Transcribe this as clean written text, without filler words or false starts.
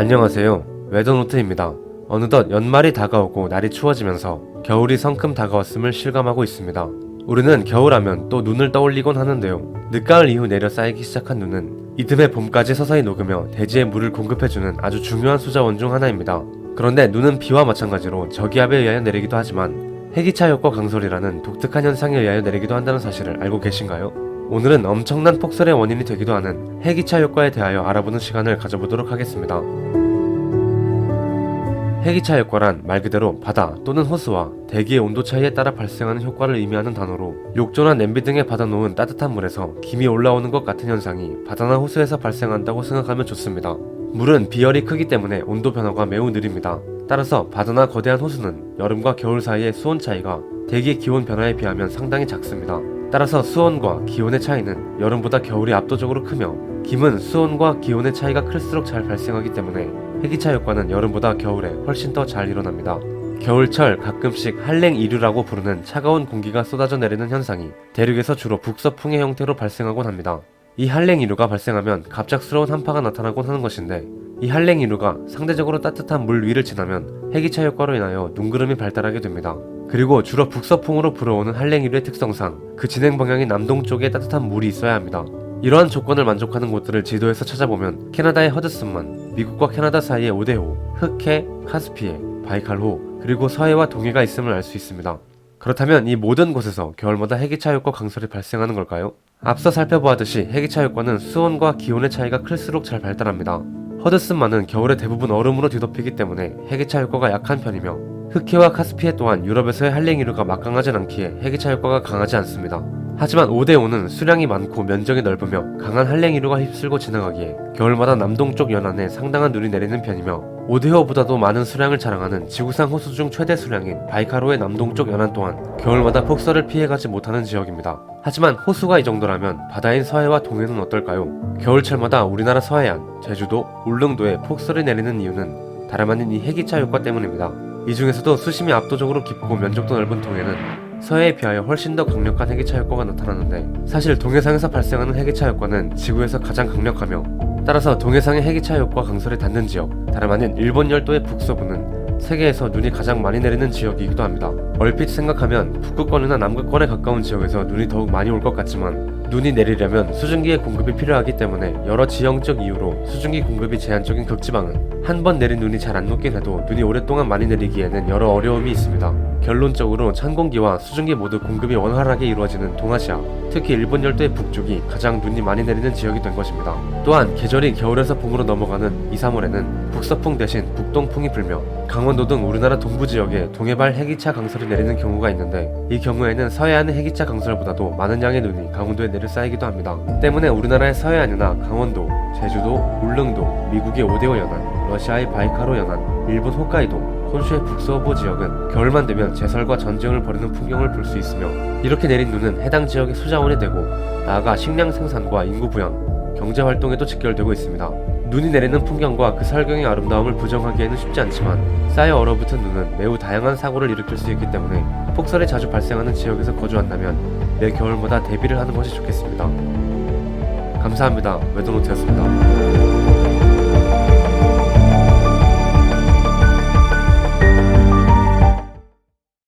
안녕하세요. 웨더노트입니다. 어느덧 연말이 다가오고 날이 추워지면서 겨울이 성큼 다가왔음을 실감하고 있습니다. 우리는 겨울하면 또 눈을 떠올리곤 하는데요. 늦가을 이후 내려 쌓이기 시작한 눈은 이듬해 봄까지 서서히 녹으며 대지에 물을 공급해주는 아주 중요한 수자원 중 하나입니다. 그런데 눈은 비와 마찬가지로 저기압에 의하여 내리기도 하지만 해기차 효과 강솔이라는 독특한 현상에 의하여 내리기도 한다는 사실을 알고 계신가요? 오늘은 엄청난 폭설의 원인이 되기도 하는 해기차 효과에 대하여 알아보는 시간을 가져보도록 하겠습니다. 해기차 효과란 말 그대로 바다 또는 호수와 대기의 온도 차이에 따라 발생하는 효과를 의미하는 단어로 욕조나 냄비 등에 받아놓은 따뜻한 물에서 김이 올라오는 것 같은 현상이 바다나 호수에서 발생한다고 생각하면 좋습니다. 물은 비열이 크기 때문에 온도 변화가 매우 느립니다. 따라서 바다나 거대한 호수는 여름과 겨울 사이의 수온 차이가 대기 기온 변화에 비하면 상당히 작습니다. 따라서 수온과 기온의 차이는 여름보다 겨울이 압도적으로 크며 김은 수온과 기온의 차이가 클수록 잘 발생하기 때문에 해기차 효과는 여름보다 겨울에 훨씬 더 잘 일어납니다. 겨울철 가끔씩 한랭이류라고 부르는 차가운 공기가 쏟아져 내리는 현상이 대륙에서 주로 북서풍의 형태로 발생하곤 합니다. 이 한랭이류가 발생하면 갑작스러운 한파가 나타나곤 하는 것인데, 이 한랭이류가 상대적으로 따뜻한 물 위를 지나면 해기차 효과로 인하여 눈구름이 발달하게 됩니다. 그리고 주로 북서풍으로 불어오는 한랭이류의 특성상 그 진행 방향이 남동쪽에 따뜻한 물이 있어야 합니다. 이러한 조건을 만족하는 곳들을 지도에서 찾아보면 캐나다의 허드슨만, 미국과 캐나다 사이의 오데호, 흑해, 카스피해, 바이칼호, 그리고 서해와 동해가 있음을 알 수 있습니다. 그렇다면 이 모든 곳에서 겨울마다 해기차 효과 강솔이 발생하는 걸까요? 앞서 살펴보았듯이 해기차 효과는 수온과 기온의 차이가 클수록 잘 발달합니다. 허드슨만은 겨울에 대부분 얼음으로 뒤덮이기 때문에 해기차 효과가 약한 편이며, 흑해와 카스피해 또한 유럽에서의 한랭이류가 막강하진 않기에 해기차 효과가 강하지 않습니다. 하지만 오데오는 수량이 많고 면적이 넓으며 강한 한랭이류가 휩쓸고 지나가기에 겨울마다 남동쪽 연안에 상당한 눈이 내리는 편이며, 오데오보다도 많은 수량을 자랑하는 지구상 호수 중 최대 수량인 바이칼호의 남동쪽 연안 또한 겨울마다 폭설을 피해가지 못하는 지역입니다. 하지만 호수가 이 정도라면 바다인 서해와 동해는 어떨까요? 겨울철마다 우리나라 서해안, 제주도, 울릉도에 폭설이 내리는 이유는 다름 아닌 이 해기차 효과 때문입니다. 이 중에서도 수심이 압도적으로 깊고 면적도 넓은 동해는 서해에 비하여 훨씬 더 강력한 해기차 효과가 나타나는데, 사실 동해상에서 발생하는 해기차 효과는 지구에서 가장 강력하며, 따라서 동해상의 해기차 효과 강솔에 닿는 지역, 다름 아닌 일본 열도의 북서부는 세계에서 눈이 가장 많이 내리는 지역이기도 합니다. 얼핏 생각하면 북극권이나 남극권에 가까운 지역에서 눈이 더욱 많이 올 것 같지만, 눈이 내리려면 수증기의 공급이 필요하기 때문에 여러 지형적 이유로 수증기 공급이 제한적인 극지방은 한 번 내린 눈이 잘 안 녹긴 해도 눈이 오랫동안 많이 내리기에는 여러 어려움이 있습니다. 결론적으로 찬 공기와 수증기 모두 공급이 원활하게 이루어지는 동아시아, 특히 일본 열도의 북쪽이 가장 눈이 많이 내리는 지역이 된 것입니다. 또한 계절이 겨울에서 봄으로 넘어가는 2, 3월에는 북서풍 대신 북동풍이 불며 강원도 등 우리나라 동부 지역에 동해발 해기차 강솔이 내리는 경우가 있는데, 이 경우에는 서해안의 해기차 강솔보다도 많은 양의 눈이 강원도에 내려 쌓이기도 합니다. 때문에 우리나라의 서해안이나 강원도, 제주도, 울릉도, 미국의 오데오 연안, 러시아의 바이칼호 연안, 일본 홋카이도, 혼슈의 북서부 지역은 겨울만 되면 제설과 전쟁을 벌이는 풍경을 볼 수 있으며, 이렇게 내린 눈은 해당 지역의 수자원이 되고 나아가 식량 생산과 인구 부양, 경제 활동에도 직결되고 있습니다. 눈이 내리는 풍경과 그 설경의 아름다움을 부정하기에는 쉽지 않지만, 쌓여 얼어붙은 눈은 매우 다양한 사고를 일으킬 수 있기 때문에 폭설이 자주 발생하는 지역에서 거주한다면 매 겨울마다 대비를 하는 것이 좋겠습니다. 감사합니다. 웨더노트였습니다.